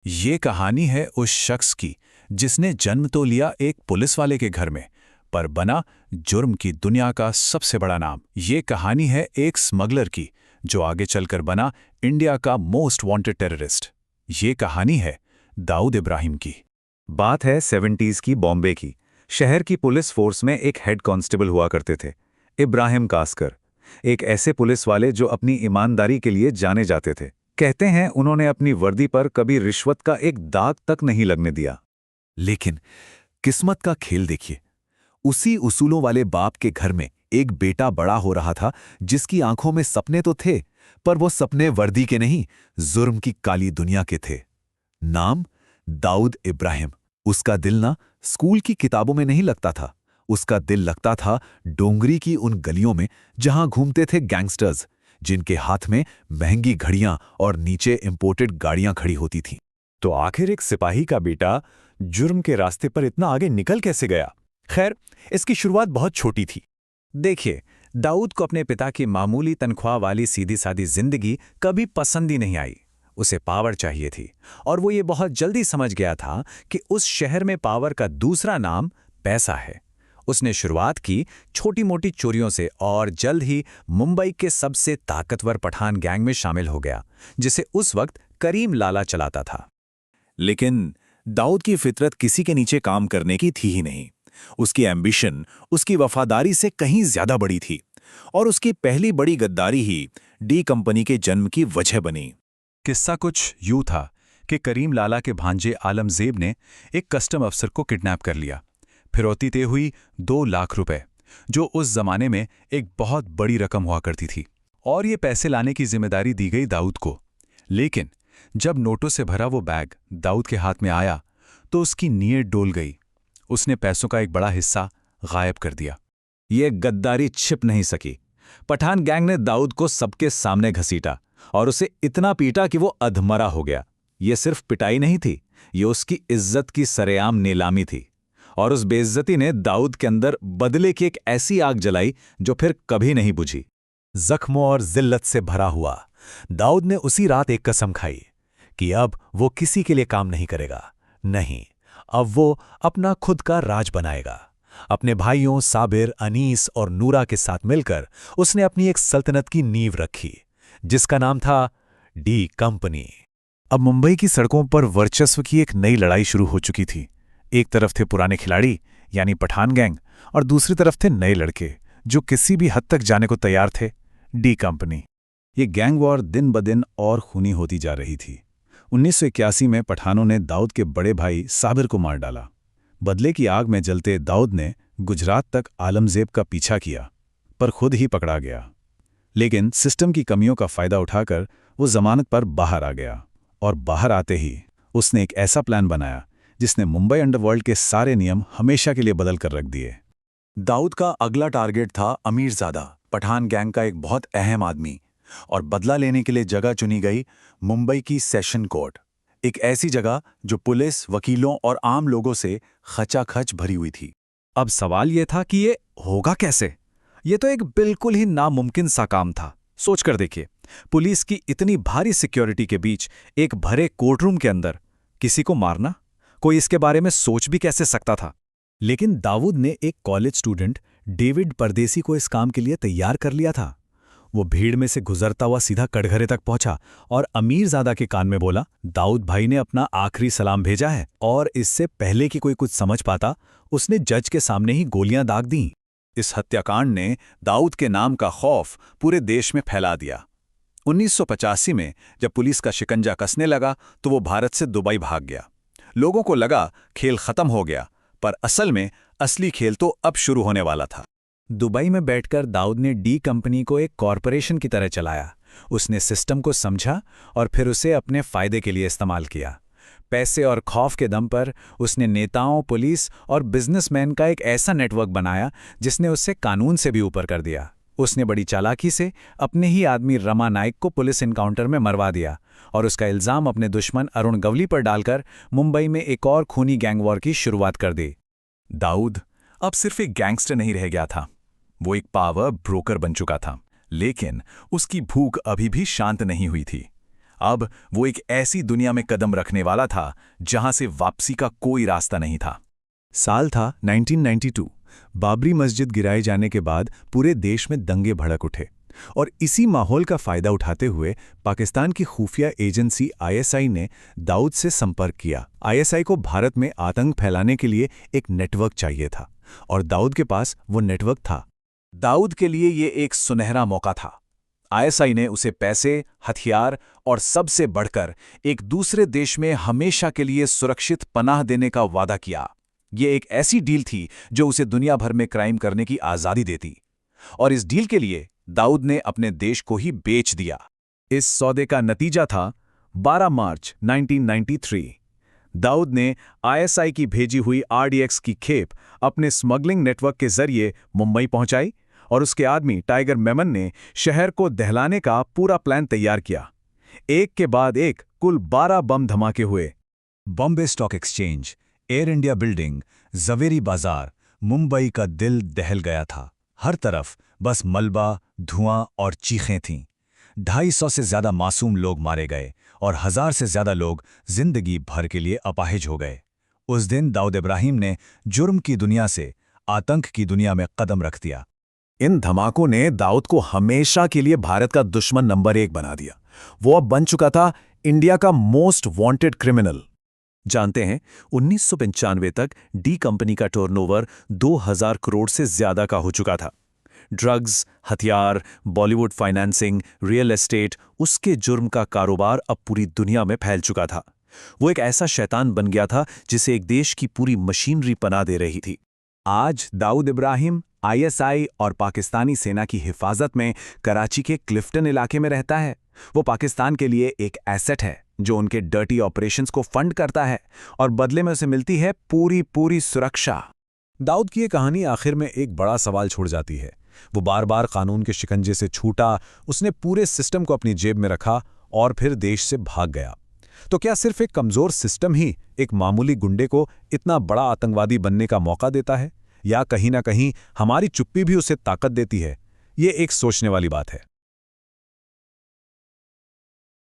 ये कहानी है उस शख्स की जिसने जन्म तो लिया एक पुलिस वाले के घर में, पर बना जुर्म की दुनिया का सबसे बड़ा नाम। ये कहानी है एक स्मगलर की जो आगे चलकर बना इंडिया का मोस्ट वांटेड टेररिस्ट। ये कहानी है दाऊद इब्राहिम की। बात है 70s की बॉम्बे की। शहर की पुलिस फोर्स में एक हेड कांस्टेबल हुआ करते थे, इब्राहिम कास्कर। एक ऐसे पुलिस वाले जो अपनी ईमानदारी के लिए जाने जाते थे। कहते हैं उन्होंने अपनी वर्दी पर कभी रिश्वत का एक दाग तक नहीं लगने दिया। लेकिन किस्मत का खेल देखिए, उसी उसूलों वाले बाप के घर में एक बेटा बड़ा हो रहा था जिसकी आंखों में सपने तो थे, पर वो सपने वर्दी के नहीं, जुर्म की काली दुनिया के थे। नाम दाऊद इब्राहिम। उसका दिल ना स्कूल की किताबों में नहीं लगता था, उसका दिल लगता था डोंगरी की उन गलियों में जहां घूमते थे गैंगस्टर्स, जिनके हाथ में महंगी घड़ियां और नीचे इंपोर्टेड गाड़ियां खड़ी होती थीं। तो आखिर एक सिपाही का बेटा जुर्म के रास्ते पर इतना आगे निकल कैसे गया? खैर, इसकी शुरुआत बहुत छोटी थी। देखिए, दाऊद को अपने पिता की मामूली तनख्वाह वाली सीधी सादी जिंदगी कभी पसंद ही नहीं आई। उसे पावर चाहिए थी, और वो ये बहुत जल्दी समझ गया था कि उस शहर में पावर का दूसरा नाम पैसा है। उसने शुरुआत की छोटी मोटी चोरियों से और जल्द ही मुंबई के सबसे ताकतवर पठान गैंग में शामिल हो गया, जिसे उस वक्त करीम लाला चलाता था। लेकिन दाऊद की फितरत किसी के नीचे काम करने की थी ही नहीं। उसकी एम्बिशन उसकी वफादारी से कहीं ज्यादा बड़ी थी, और उसकी पहली बड़ी गद्दारी ही डी कंपनी के जन्म की वजह बनी। किस्सा कुछ यूं था कि करीम लाला के भांजे आलमजेब ने एक कस्टम अफसर को किडनैप कर लिया। फिरौती तय हुई 2 लाख रुपए, जो उस जमाने में एक बहुत बड़ी रकम हुआ करती थी, और ये पैसे लाने की जिम्मेदारी दी गई दाऊद को। लेकिन जब नोटों से भरा वो बैग दाऊद के हाथ में आया तो उसकी नीयत डोल गई। उसने पैसों का एक बड़ा हिस्सा गायब कर दिया। ये गद्दारी छिप नहीं सकी। पठान गैंग ने दाऊद को सबके सामने घसीटा और उसे इतना पीटा कि वो अधमरा हो गया। ये सिर्फ पिटाई नहीं थी, ये उसकी इज्जत की सरेआम नीलामी थी। और उस बेइज्जती ने दाऊद के अंदर बदले की एक ऐसी आग जलाई जो फिर कभी नहीं बुझी। जख्मों और जिल्लत से भरा हुआ दाऊद ने उसी रात एक कसम खाई कि अब वो किसी के लिए काम नहीं करेगा। नहीं, अब वो अपना खुद का राज बनाएगा। अपने भाइयों साबिर, अनीस और नूरा के साथ मिलकर उसने अपनी एक सल्तनत की नींव रखी, जिसका नाम था डी कंपनी। अब मुंबई की सड़कों पर वर्चस्व की एक नई लड़ाई शुरू हो चुकी थी। एक तरफ थे पुराने खिलाड़ी यानी पठान गैंग, और दूसरी तरफ थे नए लड़के जो किसी भी हद तक जाने को तैयार थे, डी कंपनी। ये गैंग वॉर दिन ब दिन और खूनी होती जा रही थी। 1981 में पठानों ने दाऊद के बड़े भाई साबिर को मार डाला। बदले की आग में जलते दाऊद ने गुजरात तक आलमजेब का पीछा किया, पर खुद ही पकड़ा गया। लेकिन सिस्टम की कमियों का फायदा उठाकर वो जमानत पर बाहर आ गया, और बाहर आते ही उसने एक ऐसा प्लान बनाया जिसने मुंबई अंडरवर्ल्ड के सारे नियम हमेशा के लिए बदल कर रख दिए। दाऊद का अगला टारगेट था अमीरजादा, पठान गैंग का एक बहुत अहम आदमी, और बदला लेने के लिए जगह चुनी गई मुंबई की सेशन कोर्ट। एक ऐसी जगह जो पुलिस, वकीलों और आम लोगों से खचाखच भरी हुई थी। अब सवाल यह था कि ये होगा कैसे? ये तो एक बिल्कुल ही नामुमकिन सा काम था। सोचकर देखिए, पुलिस की इतनी भारी सिक्योरिटी के बीच एक भरे कोर्टरूम के अंदर किसी को मारना, कोई इसके बारे में सोच भी कैसे सकता था? लेकिन दाऊद ने एक कॉलेज स्टूडेंट डेविड परदेसी को इस काम के लिए तैयार कर लिया था। वो भीड़ में से गुजरता हुआ सीधा कटघरे तक पहुंचा और अमीरजादा के कान में बोला, दाऊद भाई ने अपना आखिरी सलाम भेजा है। और इससे पहले कि कोई कुछ समझ पाता, उसने जज के सामने ही गोलियां दाग दीं। इस हत्याकांड ने दाऊद के नाम का खौफ पूरे देश में फैला दिया। 1985 में जब पुलिस का शिकंजा कसने लगा तो वो भारत से दुबई भाग गया। लोगों को लगा खेल खत्म हो गया, पर असल में असली खेल तो अब शुरू होने वाला था। दुबई में बैठकर दाऊद ने डी कंपनी को एक कॉरपोरेशन की तरह चलाया। उसने सिस्टम को समझा और फिर उसे अपने फायदे के लिए इस्तेमाल किया। पैसे और खौफ के दम पर उसने नेताओं, पुलिस और बिजनेसमैन का एक ऐसा नेटवर्क बनाया जिसने उसे कानून से भी ऊपर कर दिया। उसने बड़ी चालाकी से अपने ही आदमी रमा नाइक को पुलिस इनकाउंटर में मरवा दिया, और उसका इल्जाम अपने दुश्मन अरुण गवली पर डालकर मुंबई में एक और खूनी गैंग वॉर की शुरुआत कर दी। दाऊद अब सिर्फ एक गैंगस्टर नहीं रह गया था, वो एक पावर ब्रोकर बन चुका था। लेकिन उसकी भूख अभी भी शांत नहीं हुई थी। अब वो एक ऐसी दुनिया में कदम रखने वाला था जहां से वापसी का कोई रास्ता नहीं था। साल था 1992। बाबरी मस्जिद गिराए जाने के बाद पूरे देश में दंगे भड़क उठे और इसी माहौल का फायदा उठाते हुए पाकिस्तान की खुफिया एजेंसी आईएसआई ने दाऊद से संपर्क किया। आईएसआई को भारत में आतंक फैलाने के लिए एक नेटवर्क चाहिए था और दाऊद के पास वो नेटवर्क था। दाऊद के लिए ये एक सुनहरा मौका था। आईएसआई ने उसे पैसे, हथियार और सबसे बढ़कर एक दूसरे देश में हमेशा के लिए सुरक्षित पनाह देने का वादा किया। ये एक ऐसी डील थी जो उसे दुनिया भर में क्राइम करने की आज़ादी देती, और इस डील के लिए दाऊद ने अपने देश को ही बेच दिया। इस सौदे का नतीजा था 12 मार्च 1993। दाऊद ने आईएसआई की भेजी हुई आरडीएक्स की खेप अपने स्मगलिंग नेटवर्क के जरिए मुंबई पहुंचाई और उसके आदमी टाइगर मेमन ने शहर को दहलाने का पूरा प्लान तैयार किया। एक के बाद एक कुल 12 बम धमाके हुए। Bombay stock exchange, air India building, Zaveri Bazaar, Mumbai का दिल दहल गया था। हर तरफ बस मलबा, धुआं और चीखें थीं। 250 से ज्यादा मासूम लोग मारे गए और 1000 से ज्यादा लोग जिंदगी भर के लिए अपाहिज हो गए। उस दिन दाऊद इब्राहिम ने जुर्म की दुनिया से आतंक की दुनिया में कदम रख दिया। इन धमाकों ने दाऊद को हमेशा के लिए भारत का दुश्मन नंबर 1 बना दिया। वो अब बन चुका था इंडिया का मोस्ट वांटेड क्रिमिनल। जानते हैं, 1995 तक डी कंपनी का टर्नओवर 2000 करोड़ से ज्यादा का हो चुका था। ड्रग्स, हथियार, बॉलीवुड फाइनेंसिंग, रियल एस्टेट, उसके जुर्म का कारोबार अब पूरी दुनिया में फैल चुका था। वो एक ऐसा शैतान बन गया था जिसे एक देश की पूरी मशीनरी पनाह दे रही थी। आज दाऊद इब्राहिम आईएसआई और पाकिस्तानी सेना की हिफाजत में कराची के क्लिफ्टन इलाके में रहता है। वो पाकिस्तान के लिए एक एसेट है जो उनके डर्टी ऑपरेशंस को फंड करता है और बदले में उसे मिलती है पूरी सुरक्षा। दाऊद की ये कहानी आखिर में एक बड़ा सवाल छोड़ जाती है। वो बार बार कानून के शिकंजे से छूटा, उसने पूरे सिस्टम को अपनी जेब में रखा और फिर देश से भाग गया। तो क्या सिर्फ एक कमजोर सिस्टम ही एक मामूली गुंडे को इतना बड़ा आतंकवादी बनने का मौका देता है, या कहीं ना कहीं हमारी चुप्पी भी उसे ताकत देती है? ये एक सोचने वाली बात है।